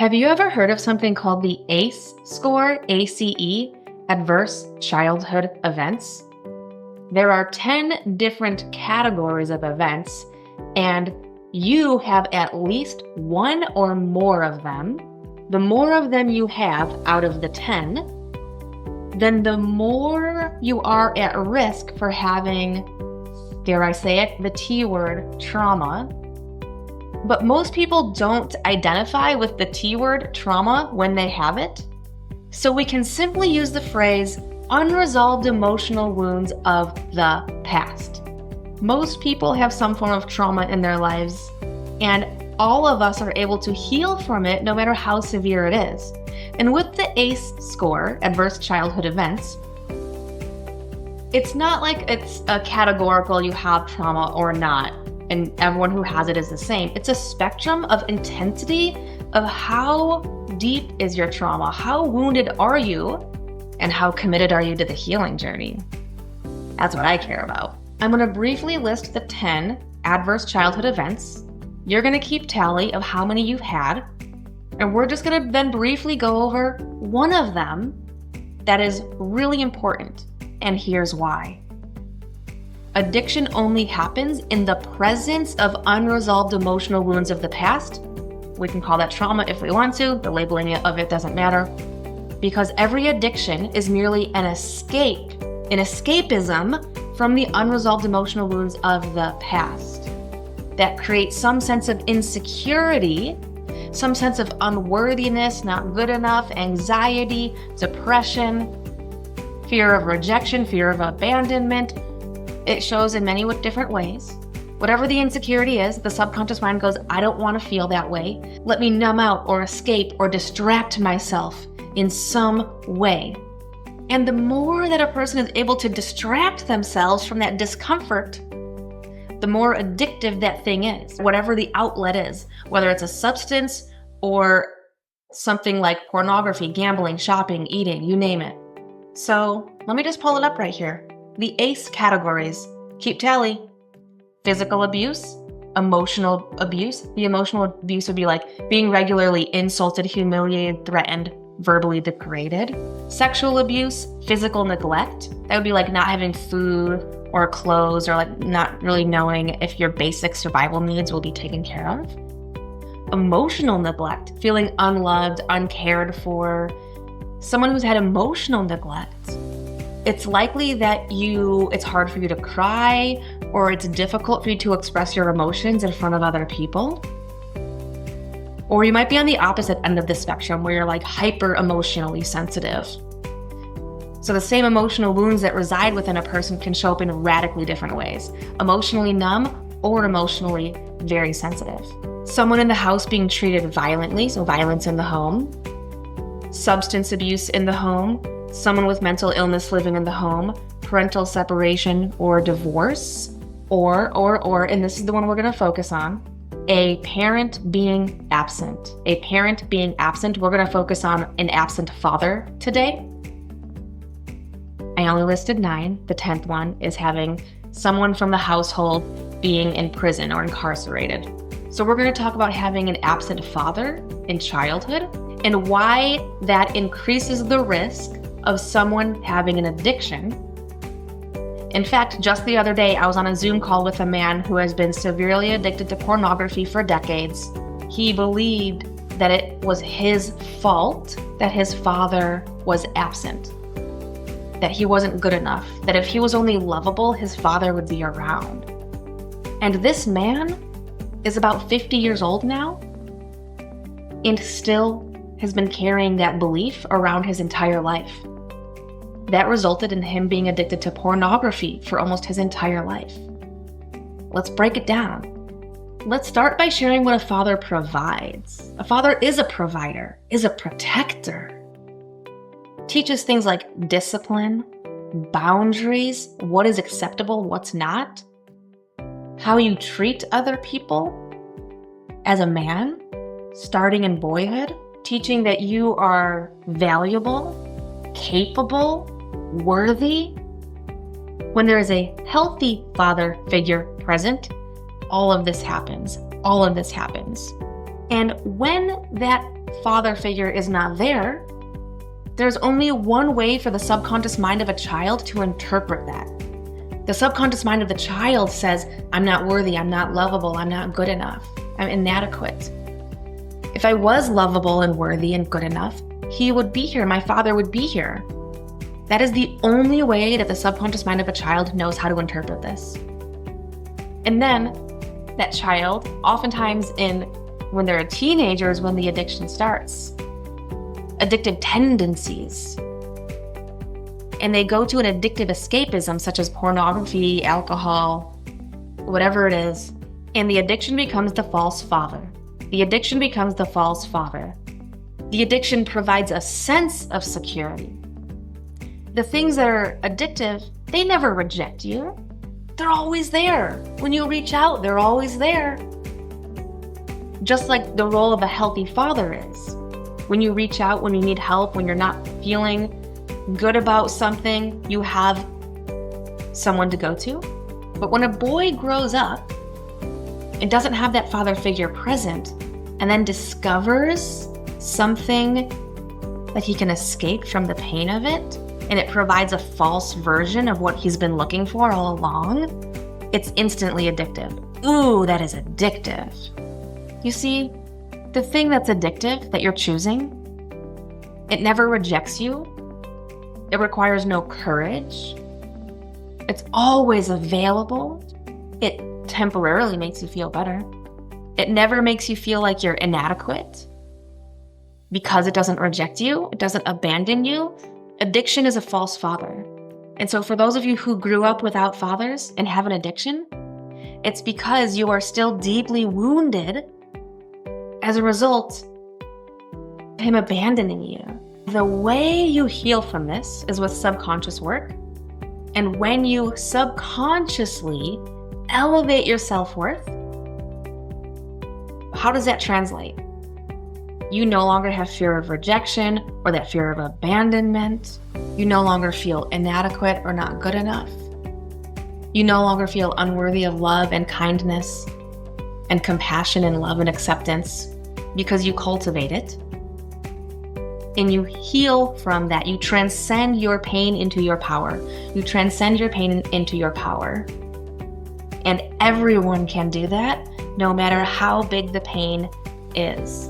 Have you ever heard of something called the ACE score, ACE, Adverse Childhood Events? There are 10 different categories of events, and you have at least one or more of them. The more of them you have out of the 10, then the more you are at risk for having, dare I say it, the T word, trauma. But most people don't identify with the T word, trauma, when they have it. So we can simply use the phrase unresolved emotional wounds of the past. Most people have some form of trauma in their lives, and all of us are able to heal from it no matter how severe it is. And with the ACE score, Adverse Childhood Events, it's not like it's a categorical you have trauma or not, and everyone who has it is the same. It's a spectrum of intensity of how deep is your trauma, how wounded are you, and how committed are you to the healing journey. That's what I care about. I'm going to briefly list the 10 adverse childhood events. You're going to keep tally of how many you've had, and we're just going to then briefly go over one of them that is really important, and here's why. Addiction only happens in the presence of unresolved emotional wounds of the past. We can call that trauma if we want to. The labeling of it doesn't matter, because every addiction is merely an escape, an escapism from the unresolved emotional wounds of the past that creates some sense of insecurity, some sense of unworthiness, not good enough, anxiety, depression, fear of rejection, fear of abandonment. It shows in many different ways. Whatever the insecurity is, the subconscious mind goes, I don't want to feel that way. Let me numb out or escape or distract myself in some way. And the more that a person is able to distract themselves from that discomfort, the more addictive that thing is, whatever the outlet is, whether it's a substance or something like pornography, gambling, shopping, eating, you name it. So let me just pull it up right here. The ACE categories. Keep tally. Physical abuse, emotional abuse. The emotional abuse would be like being regularly insulted, humiliated, threatened, verbally degraded. Sexual abuse, physical neglect. That would be like not having food or clothes, or like not really knowing if your basic survival needs will be taken care of. Emotional neglect, feeling unloved, uncared for. Someone who's had emotional neglect, it's likely that it's hard for you to cry, or it's difficult for you to express your emotions in front of other people. Or you might be on the opposite end of the spectrum where you're like hyper emotionally sensitive. So the same emotional wounds that reside within a person can show up in radically different ways. Emotionally numb or emotionally very sensitive. Someone in the house being treated violently, so violence in the home. Substance abuse in the home. Someone with mental illness living in the home, parental separation or divorce, or, and this is the one we're going to focus on, a parent being absent. A parent being absent, we're going to focus on an absent father today. I only listed 9. The 10th one is having someone from the household being in prison or incarcerated. So we're going to talk about having an absent father in childhood and why that increases the risk of someone having an addiction. In fact, just the other day, I was on a Zoom call with a man who has been severely addicted to pornography for decades. He believed that it was his fault that his father was absent, that he wasn't good enough, that if he was only lovable, his father would be around. And this man is about 50 years old now and still has been carrying that belief around his entire life. That resulted in him being addicted to pornography for almost his entire life. Let's break it down. Let's start by sharing what a father provides. A father is a provider, is a protector. Teaches things like discipline, boundaries, what is acceptable, what's not, how you treat other people as a man, starting in boyhood, teaching that you are valuable, capable, worthy. When there is a healthy father figure present, all of this happens. All of this happens. And when that father figure is not there, there's only one way for the subconscious mind of a child to interpret that. The subconscious mind of the child says, I'm not worthy, I'm not lovable, I'm not good enough, I'm inadequate. If I was lovable and worthy and good enough, he would be here, my father would be here. That is the only way that the subconscious mind of a child knows how to interpret this. And then that child, oftentimes when they're teenagers, when the addiction starts, addictive tendencies, and they go to an addictive escapism such as pornography, alcohol, whatever it is, and the addiction becomes the false father. The addiction becomes the false father. The addiction provides a sense of security. The things that are addictive, they never reject you. They're always there. When you reach out, they're always there. Just like the role of a healthy father is. When you reach out, when you need help, when you're not feeling good about something, you have someone to go to. But when a boy grows up and doesn't have that father figure present, and then discovers something that he can escape from the pain of it, and it provides a false version of what he's been looking for all along, it's instantly addictive. Ooh, that is addictive. You see, the thing that's addictive that you're choosing, it never rejects you. It requires no courage. It's always available. It temporarily makes you feel better. It never makes you feel like you're inadequate because it doesn't reject you. It doesn't abandon you. Addiction is a false father. And so for those of you who grew up without fathers and have an addiction, it's because you are still deeply wounded as a result of him abandoning you. The way you heal from this is with subconscious work. And when you subconsciously elevate your self-worth, how does that translate? You no longer have fear of rejection or that fear of abandonment. You no longer feel inadequate or not good enough. You no longer feel unworthy of love and kindness and compassion and love and acceptance because you cultivate it. And you heal from that. You transcend your pain into your power. You transcend your pain into your power. And everyone can do that, no matter how big the pain is.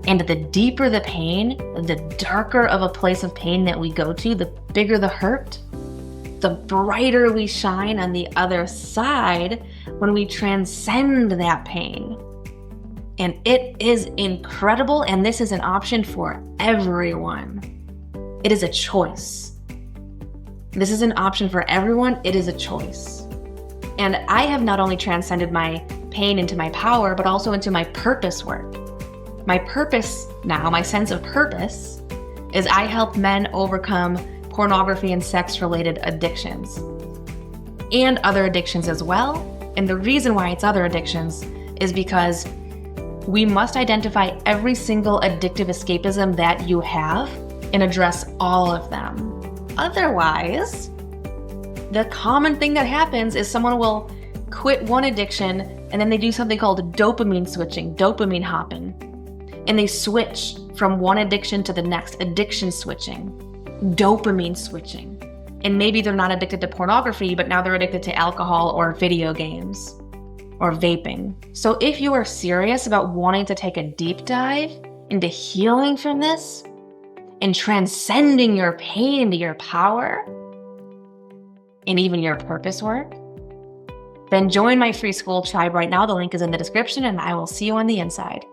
And the deeper the pain, the darker of a place of pain that we go to, the bigger the hurt, the brighter we shine on the other side when we transcend that pain. And it is incredible, and this is an option for everyone. It is a choice. This is an option for everyone. It is a choice. And I have not only transcended my pain into my power, but also into my purpose work. My purpose now, my sense of purpose, is I help men overcome pornography and sex-related addictions and other addictions as well. And the reason why it's other addictions is because we must identify every single addictive escapism that you have and address all of them. Otherwise, the common thing that happens is someone will quit one addiction and then they do something called dopamine switching, dopamine hopping. And they switch from one addiction to the next, addiction switching, dopamine switching. And maybe they're not addicted to pornography, but now they're addicted to alcohol or video games or vaping. So if you are serious about wanting to take a deep dive into healing from this and transcending your pain into your power and even your purpose work, then join my free school tribe right now. The link is in the description, and I will see you on the inside.